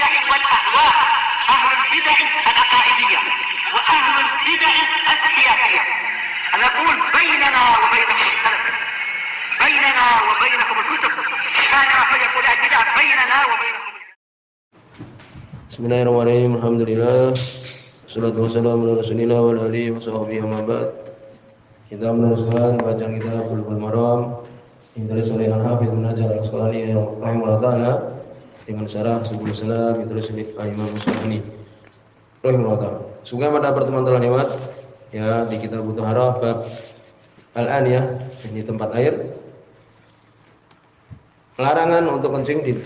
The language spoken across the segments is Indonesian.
البدع والأهواء، أهل البدع العقائدية وأهل البدع السياسية. نقول بيننا وبينكم السلف، بيننا وبينكم الكتب، كان فيقول البدع بيننا وبينكم. Bismillahirrahmanirrahim. Alhamdulillah. Wassalatu wassalamu ala Rasulillah wa ala alihi wa sahbihi wa ba'd. Kita meneruskan bacaan kitab Bulughul Maram yang ditulis oleh Al-Hafidz Ibnu Hajar Al-Asqalani rahimahullah taala dengan syarah Subul Salam yang ditulis oleh Imam Muslimani rahimahullah taala. Semoga pada pertemuan telah lewat ya di kitab Thaharah bab al-aniyah, ini tempat air. Larangan untuk kencing di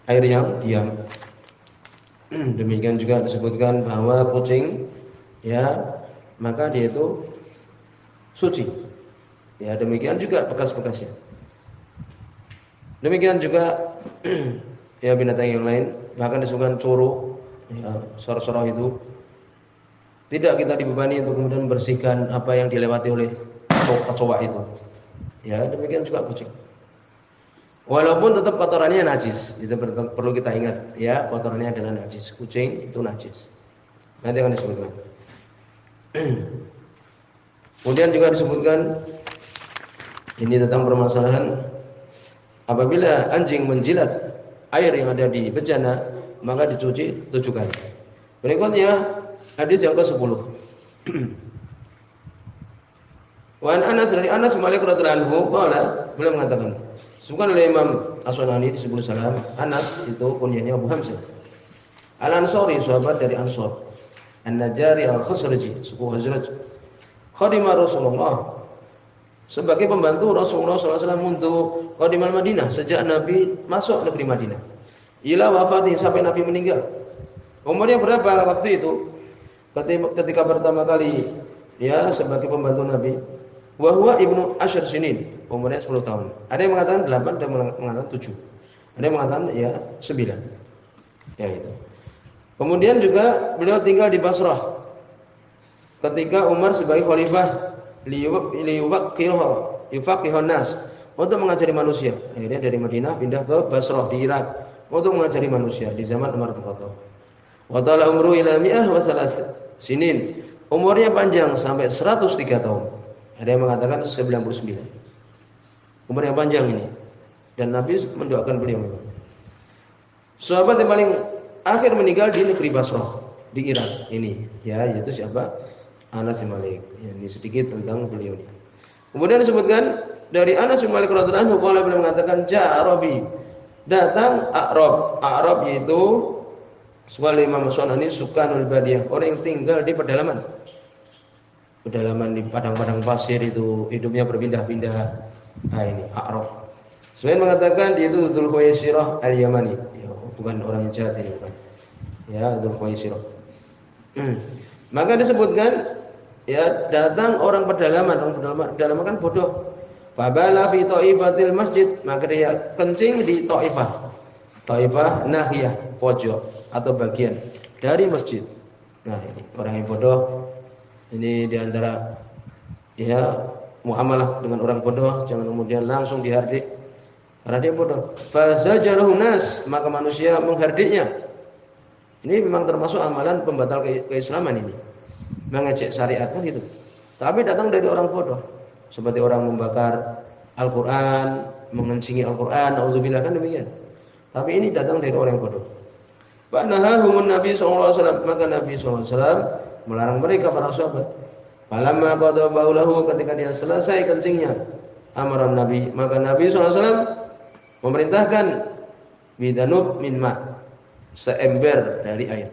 air yang diam. Demikian juga disebutkan bahwa kucing ya maka dia itu suci. Ya demikian juga bekas-bekasnya. Demikian juga ya binatang yang lain, bahkan disebutkan coro ya, sor-soroh itu tidak kita dibebani untuk kemudian membersihkan apa yang dilewati oleh kecoa itu. Ya demikian juga kucing. Walaupun tetap kotorannya najis, itu perlu kita ingat ya, kotorannya adalah najis. Kucing itu najis. Nanti akan disebutkan. Kemudian juga disebutkan ini tentang permasalahan apabila anjing menjilat air yang ada di bejana, maka dicuci 7 kali. Berikutnya hadis yang ke-10. Wa Anas dari Anas Malik radhiyallahu anhu qala, beliau mengatakan disebutkan oleh Imam As-Sunani di Subul Salam, Anas itu kunyahnya Abu Hamzah. Al-Ansari, sahabat dari Ansar. An-Najjari Al-Khazraji, suku Khazraj. Khadimah Rasulullah, sebagai pembantu Rasulullah SAW untuk Khadimal Madinah sejak Nabi masuk negeri Madinah. Ila wafatih, sampai Nabi meninggal. Umurnya berapa waktu itu? Ketika pertama kali ya sebagai pembantu Nabi. Wa huwa ibnu asyr sinin, umurnya 10 tahun. Ada yang mengatakan 8, ada yang mengatakan 7. Ada yang mengatakan ya 9. Ya itu. Kemudian juga beliau tinggal di Basrah. Ketika Umar sebagai khalifah liyufaqihun nas, untuk mengajari manusia. Akhirnya dari Madinah pindah ke Basrah di Irak untuk mengajari manusia di zaman Umar bin Khattab. Wa ta'ala umru ila 103 sinin. Umurnya panjang sampai 103 tahun. Ada yang mengatakan 99. Umur yang panjang ini. Dan Nabi mendoakan beliau. Sahabat yang paling akhir meninggal di negeri Basrah, di Irak ini. Ya, yaitu siapa? Anas bin Malik. Ya, ini sedikit tentang beliau ini. Kemudian disebutkan dari Anas bin Malik radhiyallahu anhu, beliau mengatakan Ja'arabi, datang A'rab. A'rab yaitu sebagai Imam Sunani sukanul badiyah, orang yang tinggal di pedalaman. Pedalaman di padang-padang pasir itu hidupnya berpindah-pindah. Nah ini A'rab. Selain mengatakan dia itu Dzul Khuwaisirah Al-Yamani, ya, bukan orang yang jahat ini bukan. Ya, Dzul Khuwaisirah. Maka disebutkan ya datang orang pedalaman kan bodoh. Fabala fi ta'ifatil masjid, maka dia kencing di Taifah. Taifah nahiyah, pojok atau bagian dari masjid. Nah, ini orang yang bodoh. Ini diantara ya muamalah dengan orang bodoh, jangan kemudian langsung dihardik karena dia bodoh. Fazajaruhu nas, maka manusia menghardiknya. Ini memang termasuk amalan pembatal keislaman ini. Mengejek syariat kan gitu. Tapi datang dari orang bodoh. Seperti orang membakar Al-Qur'an, mengencingi Al-Qur'an, auzubillah kan demikian. Tapi ini datang dari orang bodoh. Banahahumun Nabi sallallahu alaihi wasallam, maka Nabi sallallahu alaihi wasallam melarang mereka para sahabat. Falamma qada baulahu, ketika dia selesai kencingnya, amaran Nabi, maka Nabi SAW memerintahkan bidanub min ma, seember dari air.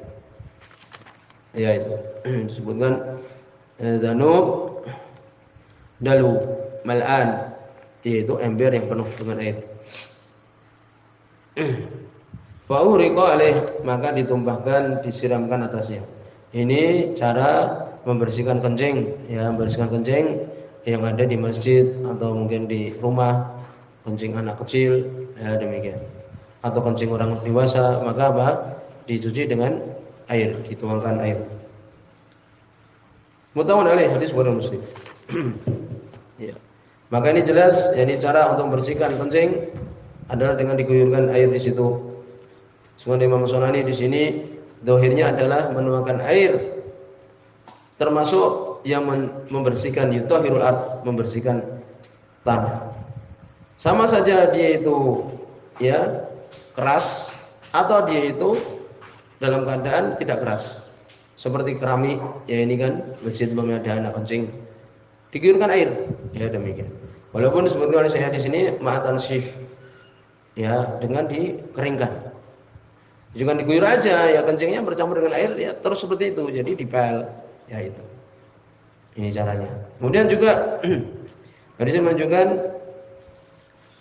Ya itu disebutkan danub dalu mal'an, yaitu ember yang penuh dengan air. Fa uhriqa alaih, maka ditumpahkan, disiramkan atasnya. Ini cara membersihkan kencing, ya membersihkan kencing yang ada di masjid atau mungkin di rumah, kencing anak kecil, ya demikian. Atau kencing orang dewasa, maka apa? Dicuci dengan air, dituangkan air. Muttafaqun alaih, hadis Bukhari Muslim. Ya. Maka ini jelas, ya, ini cara untuk membersihkan kencing adalah dengan diguyurkan air di situ. Semoga Imam Sunani di sini dohirnya adalah menuangkan air, termasuk yang membersihkan yutahhirul ard, membersihkan tanah. Sama saja dia itu ya keras atau dia itu dalam keadaan tidak keras. Seperti keramik, ya ini kan masjid ada anak kencing, diguyurkan air, ya demikian. Walaupun disebutkan oleh saya di sini ma'atan syif, ya dengan dikeringkan. Jangan diguyur aja, ya kencingnya bercampur dengan air, ya terus seperti itu, jadi dipel, ya itu. Ini caranya. Kemudian juga hadis menunjukkan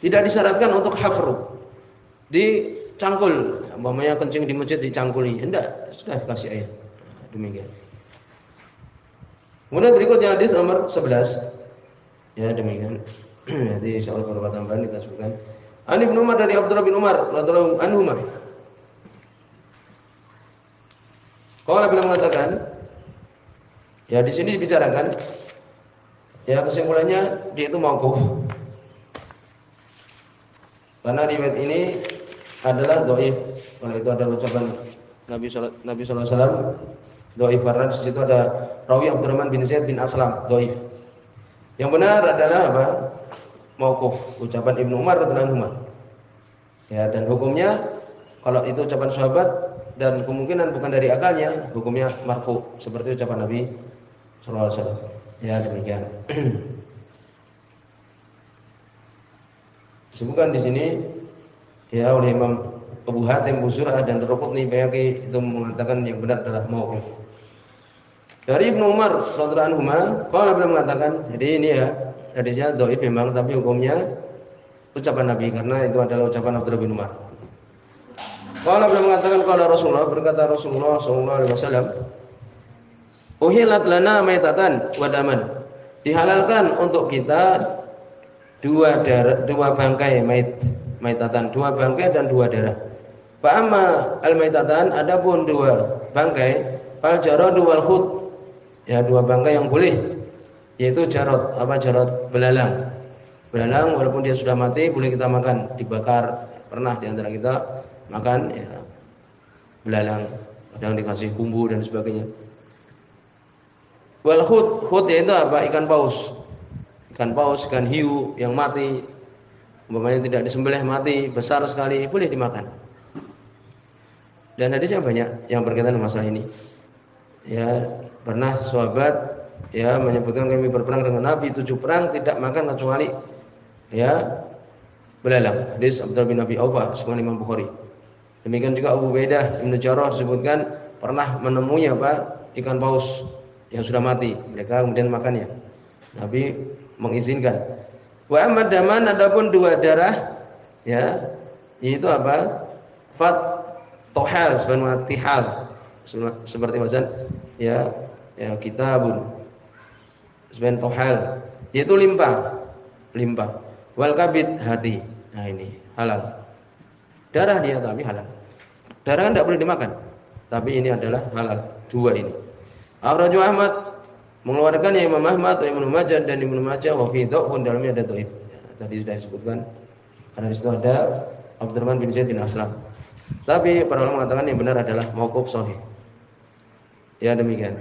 tidak disyaratkan untuk hafru, dicangkul, umpamanya kencing di masjid dicangkuli, enggak, sudah dikasih air. Demikian. Kemudian berikutnya hadis nomor 11. Ya demikian. Jadi insyaallah beberapa tambahan kita sebutkan. Ani bin Umar dari Abdullah bin Umar radhiyallahu anhu. Qala beliau mengatakan, ya di sini dibicarakan, ya kesimpulannya dia itu mauquf. Karena riwayat ini adalah dhaif. Kalau itu ada ucapan Nabi sallallahu alaihi wasallam dhaif, karena di situ ada rawi Abdurrahman bin Zaid bin Aslam dhaif. Yang benar adalah apa? Mauquf, ucapan Ibnu Umar radhiyallahu anhu. Ya, dan hukumnya kalau itu ucapan sahabat dan kemungkinan bukan dari akalnya, hukumnya marfu seperti ucapan Nabi sallallahu alaihi wasallam. Ya, demikian. Disebutkan di sini ya oleh Imam Abu Hatim Buzur'ah dan Daraqutni Bayhaqi itu mengatakan yang benar adalah mauquf. Dari Ibnu Umar radhiyallahu anhu, qala beliau mengatakan, jadi ini ya hadisnya dhaif memang tapi hukumnya ucapan Nabi karena itu adalah ucapan Abdullah bin Umar. Qala beliau mengatakan qala Rasulullah, berkata Rasulullah sallallahu alaihi wasallam, "Uhilat lana maitatan wa daman." Dihalalkan untuk kita dua bangkai maitatan, dua bangkai dan dua darah. Fa amma al-maitatan, adapun dua bangkai, fal jaradu wal khut. Ya, dua bangkai yang boleh, yaitu jarod. Apa jarod? Belalang. Belalang walaupun dia sudah mati boleh kita makan, dibakar. Pernah di antara kita makan ya belalang, kadang dikasih bumbu dan sebagainya. Wal khut yaitu apa? Ikan paus. Ikan paus, ikan hiu yang mati, umpamanya tidak disembelih mati, besar sekali, boleh dimakan. Dan hadisnya banyak yang berkaitan dengan masalah ini. Ya, pernah sahabat ya menyebutkan kami berperang dengan Nabi 7 perang tidak makan kecuali ya belalang. Hadis Abdullah bin Abi Aufa, Sahih Imam Bukhari. Demikian juga Abu Ubaidah bin Jarrah disebutkan pernah menemui apa? Ikan paus yang sudah mati, mereka kemudian makannya. Nabi mengizinkan. Wa amma daman, adapun dua darah ya, yaitu apa? Fat tohal sebenarnya tihal seperti wazan ya kitabun sebenarnya tohal, yaitu limpa wal kabid hati. Nah ini halal, darah dia tapi halal. Darah tidak boleh dimakan, tapi ini adalah halal. Dua ini Akhrajahu Ahmad, mengeluarkan Imam Ahmad, Ibnu Majah dan Ibnu Majah, wa fi dhaifun, dalamnya ada dhaif. Ya, tadi sudah disebutkan karena di situ ada Abdurrahman bin Zaid bin Aslam. Tapi para ulama mengatakan yang benar adalah mauquf sahih. Ya demikian.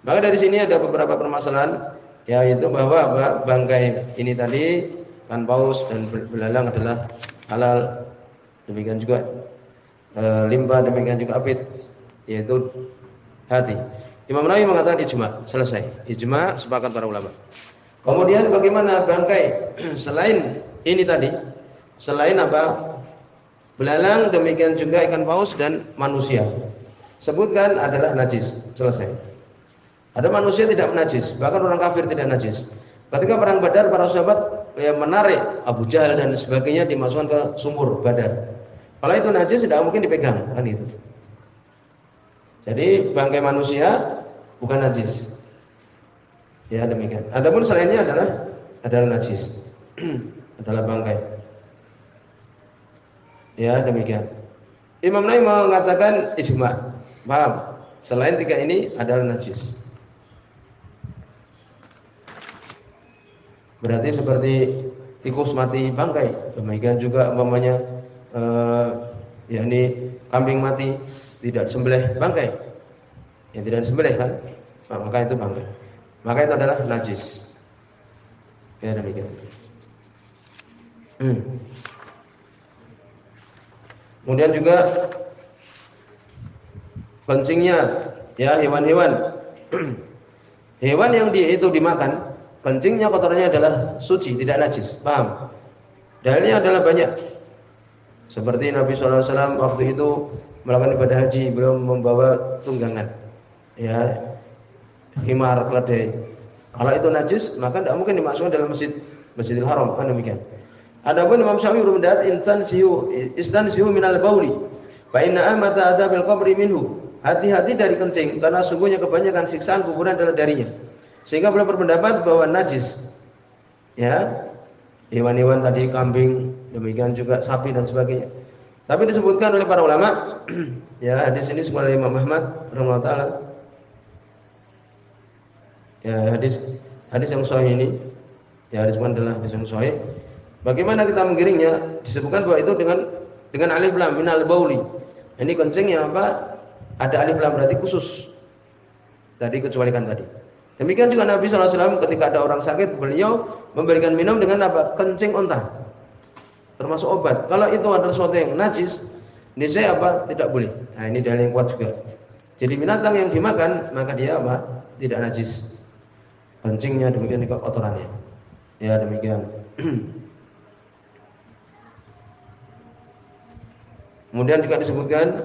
Maka dari sini ada beberapa permasalahan, yaitu bahwa bangkai ini tadi kan paus dan belalang adalah halal. Demikian juga limpa, demikian juga apit, yaitu hati. Imam Nawawi mengatakan ijma, selesai. Ijma sepakat para ulama. Kemudian bagaimana bangkai selain ini tadi? Selain apa? Belalang, demikian juga ikan paus dan manusia. Sebutkan adalah najis, selesai. Ada manusia tidak najis, bahkan orang kafir tidak najis. Ketika perang Badar, para sahabat yang menarik Abu Jahal dan sebagainya dimasukkan ke sumur Badar. Kalau itu najis tidak mungkin dipegang, kan itu. Jadi bangkai manusia bukan najis. Ya demikian. Adapun selainnya adalah najis. Adalah bangkai. Ya demikian. Imam Nawawi mengatakan ijma. Paham? Selain tiga ini adalah najis. Berarti seperti tikus mati bangkai. Demikian juga umpamanya yakni kambing mati tidak disembelih bangkai, yang tidak disembelih kan, maka itu bangkai, maka itu adalah najis. Ya demikian. Kemudian juga kencingnya ya hewan-hewan hewan yang itu dimakan, kencingnya kotorannya adalah suci, tidak najis. Paham? Dalilnya adalah banyak. Seperti Nabi SAW waktu itu melakukan ibadah haji, beliau membawa tunggangan, ya, himar, keledai. Kalau itu najis, maka tidak mungkin dimasukkan dalam Masjidil Haram, kan demikian. Adapun Imam Syafi'i berpendapat istansihu minal bauli, fa inna amata adabil qabri minhu. Hati-hati dari kencing, karena sungguhnya kebanyakan siksaan kuburan adalah darinya. Sehingga beliau berpendapat bahwa najis, ya, hewan-hewan tadi kambing, demikian juga sapi dan sebagainya. Tapi disebutkan oleh para ulama, ya, hadis ini oleh Imam Ahmad rahimahullah taala. Ya, hadis yang sahih ini, ya, disebutkan adalah hadis yang sahih. Bagaimana kita menggiringnya? Disebutkan bahwa itu dengan alif lam minal bauli. Ini kencingnya apa? Ada alif lam berarti khusus. Tadi kecualikan tadi. Demikian juga Nabi SAW ketika ada orang sakit, beliau memberikan minum dengan apa? Kencing unta. Termasuk obat. Kalau itu adalah sesuatu yang najis, niscaya apa? Tidak boleh. Nah, ini dalil yang kuat juga. Jadi binatang yang dimakan, maka dia apa? Tidak najis. Kencingnya demikian juga kotorannya. Ya, demikian. Kemudian juga disebutkan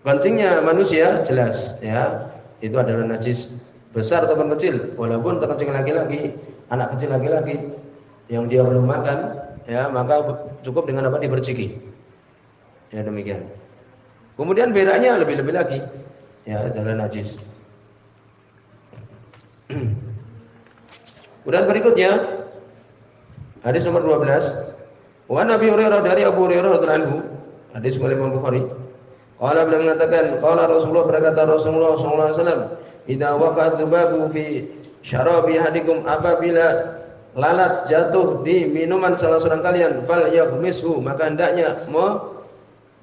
kencingnya manusia jelas, ya, itu adalah najis besar ataupun kecil. Walaupun terkencing laki-laki, anak kecil laki-laki yang dia belum makan, ya, maka cukup dengan apa? Diperciki. Ya, demikian. Kemudian beraknya lebih-lebih lagi, ya, adalah najis. Kemudian berikutnya hadis nomor 12. Wa Nabi Hurairah, dari Abu Hurairah radhiyallahu anhu, hadis riwayat Imam Bukhari. Qala, beliau mengatakan, qala Rasulullah, berkata Rasulullah sallallahu alaihi wasallam, idza waqa'a dzubabu fi syarabi ahadikum, apabila lalat jatuh di minuman salah seorang kalian, fal yaghmishu, maka hendaknya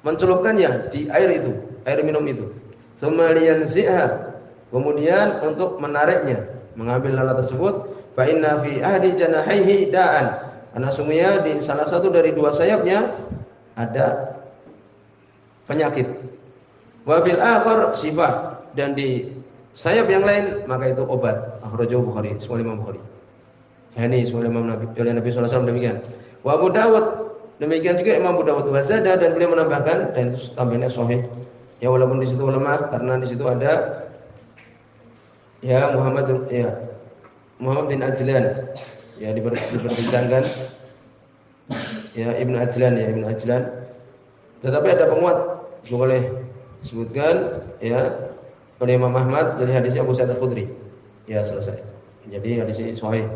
mencelupkannya di air itu, air minum itu. Tsumma liyanzi'ha, kemudian untuk menariknya, mengambil lalat tersebut. Fa inna fi ahdi janahihi da'an, karena sungguhnya di salah satu dari dua sayapnya ada penyakit. Wa fil akhar shifaa, dan di sayap yang lain maka itu obat. Akhrajahu Bukhari, Sahih Imam Bukhari. Ini Sahih Imam Nabi sallallahu alaihi wasallam demikian. Wa Abu Dawud, demikian juga Imam Abu Dawud wazada, dan beliau menambahkan, dan tambahnya sahih. Ya, walaupun di situ lemah karena di situ ada ya Muhammad bin Ajlan, ya, diperbincangkan, ya, Ibnu Ajlan, tetapi ada penguat, boleh sebutkan, ya, oleh Imam Ahmad dari hadisnya Abu Sa'id Al-Khudri. Ya, selesai. Jadi hadis ini sahih.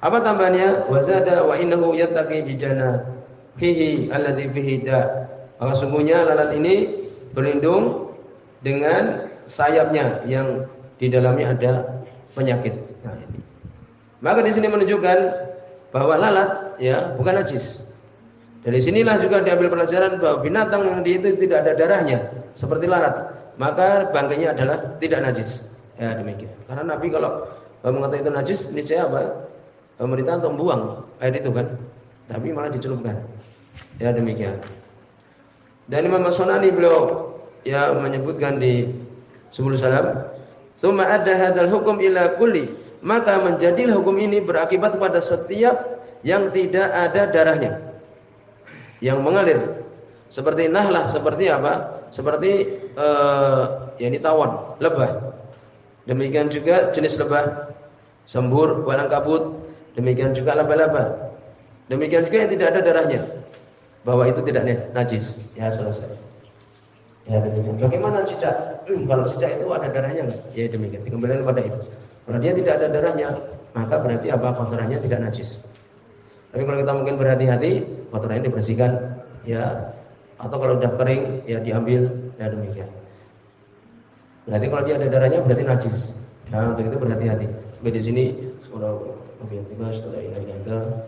Apa tambahannya? Wazada wa innahu yattaqi bi janahihi alladhi fihi da. Maka sungguhnya lalat ini berlindung dengan sayapnya yang di dalamnya ada penyakit. Nah, ini. Maka di sini menunjukkan bahwa lalat, ya, bukan najis. Dari sinilah juga diambil pelajaran bahwa binatang yang itu tidak ada darahnya seperti lalat, maka bangkainya adalah tidak najis. Ya, demikian. Karena Nabi kalau mengatakan itu najis, niscaya apa? Pemerintah untuk membuang air itu kan, tapi malah dicelupkan. Ya, demikian. Dan Imam As-Sunani beliau, ya, menyebutkan di Subul Salam, "Tsumma adda hadzal hukum ila kulli", maka menjadilah hukum ini berakibat pada setiap yang tidak ada darahnya, yang mengalir, seperti nahlah, seperti apa? Seperti yakni tawon, lebah. Demikian juga jenis lebah, sembur, walang kabut, demikian juga laba-laba. Demikian juga yang tidak ada darahnya, bahwa itu tidak najis. Ya, selesai. Ya, demikian. Bagaimana cicak? Kalau cicak itu ada darahnya enggak? Ya, demikian. Dikembalikan pada itu. Kalau dia tidak ada darahnya, maka berarti apa? Kotorannya tidak najis. Tapi kalau kita mungkin berhati-hati, kotorannya dibersihkan, ya, atau kalau sudah kering, ya, diambil, ya, demikian. Berarti kalau dia ada darahnya berarti najis. Ya, untuk itu berhati-hati. Sampai di sini surah Nabi Tiba setelah ini ada